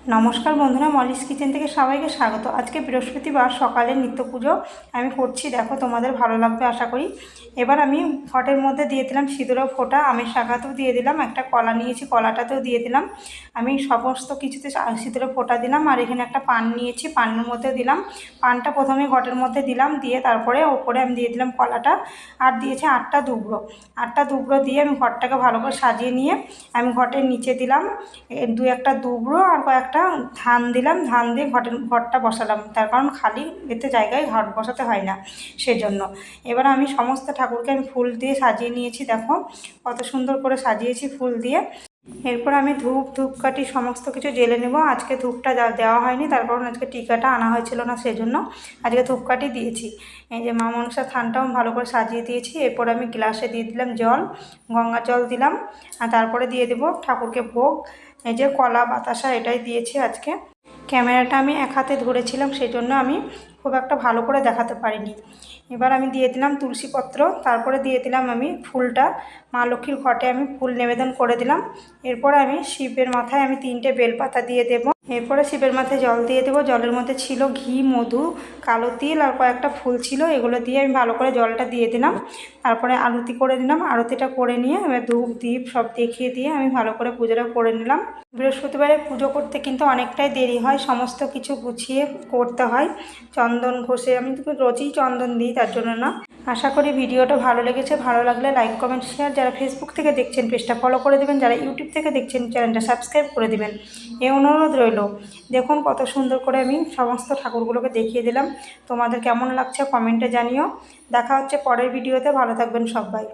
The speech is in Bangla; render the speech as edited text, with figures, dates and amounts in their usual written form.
নমস্কার বন্ধুরা, মলিস কিচেন থেকে সবাইকে স্বাগত। আজকে বৃহস্পতিবার সকালে নিত্য পুজো আমি করছি, দেখো তোমাদের ভালো লাগবে আশা করি। এবার আমি ঘটের মধ্যে দিয়ে দিলাম সিঁদুরের ফোঁটা, আমের শাখাতেও দিয়ে দিলাম, একটা কলা নিয়েছি কলাটাতেও দিয়ে দিলাম। আমি সমস্ত কিছুতে সিঁদুরের ফোঁটা দিলাম। আর এখানে একটা পান নিয়েছি, পানের মধ্যে দিলাম। পানটা প্রথমে ঘটের মধ্যে দিলাম, দিয়ে তারপরে ওপরে আমি দিয়ে দিলাম কলাটা। আর দিয়েছি 8টা দুবড়ো। 8টা দুবড়ো দিয়ে আমি ঘরটাকে ভালো করে সাজিয়ে নিয়ে আমি ঘটের নিচে দিলাম 2-1টা দুবড়ো আর কয়েকটা ধান দিলাম। ধান দিয়ে ঘরটা বসালাম, তার কারণ খালি এতে জায়গায় ঘট বসাতে হয় না, সেজন্য। এবার আমি সমস্ত ঠাকুরকে আমি ফুল দিয়ে সাজিয়ে নিয়েছি, দেখো কত সুন্দর করে সাজিয়েছি ফুল দিয়ে। এরপর আমি ধূপকাঠি সমস্ত কিছু জ্বেলে নেব। আজকে ধূপটা দেওয়া হয়নি, তার কারণ আজকে টিকাটা আনা হয়েছিল না, সেজন্য আজকে ধূপকাঠি দিয়েছি। এই যে মা মনসা থানটাও ভালো করে সাজিয়ে দিয়েছি। এরপর আমি গ্লাসে দিয়ে দিলাম জল, গঙ্গার জল দিলাম। আর তারপরে দিয়ে দেবো ঠাকুরকে ভোগ। এই যে কলা বাতাসা এটাই দিয়েছি আজকে। ক্যামেরাটা আমি এক হাতে ধরেছিলাম, সেই জন্য আমি খুব একটা ভালো করে দেখাতে পারিনি। এবার আমি দিয়ে দিলাম তুলসীপত্র, তারপরে দিয়ে দিলাম আমি ফুলটা। মা লক্ষ্মীর ঘটে আমি ফুল নিবেদন করে দিলাম। এরপর আমি শিবের মাথায় আমি 3টে বেলপাতা দিয়ে দেব। এরপরে শিবের মাথায় জল দিয়ে দেবো। জলের মধ্যে ছিল ঘি, মধু, কালো তিল আর কয়েকটা ফুল ছিল, এগুলো দিয়ে আমি ভালো করে জলটা দিয়ে দিলাম। তারপরে আরতি করে নিলাম। আরতিটা করে নিয়ে এবার ধূপ দ্বীপ সব দেখিয়ে দিয়ে আমি ভালো করে পুজোটা করে নিলাম। বৃহস্পতিবারে পুজো করতে কিন্তু অনেকটাই দেরি হয়, সমস্ত কিছু গুছিয়ে করতে হয়। চন্দন ঘষে আমি তো রোজই চন্দন দিই, তার জন্য না। আশা করি ভিডিওটা ভালো লেগেছে। ভালো লাগলে লাইক কমেন্ট শেয়ার। যারা ফেসবুক থেকে দেখছেন পেজটা ফলো করে দেবেন, যারা ইউটিউব থেকে দেখছেন চ্যানেলটা সাবস্ক্রাইব করে দেবেন, এই অনুরোধ রইল। দেখুন কত সুন্দর করে আমি সমস্ত ঠাকুরগুলোকে দেখিয়ে দিলাম। তোমাদের কেমন লাগছে কমেন্টে জানিও। দেখা হচ্ছে পরের ভিডিওতে, ভালো থাকবেন সবাই।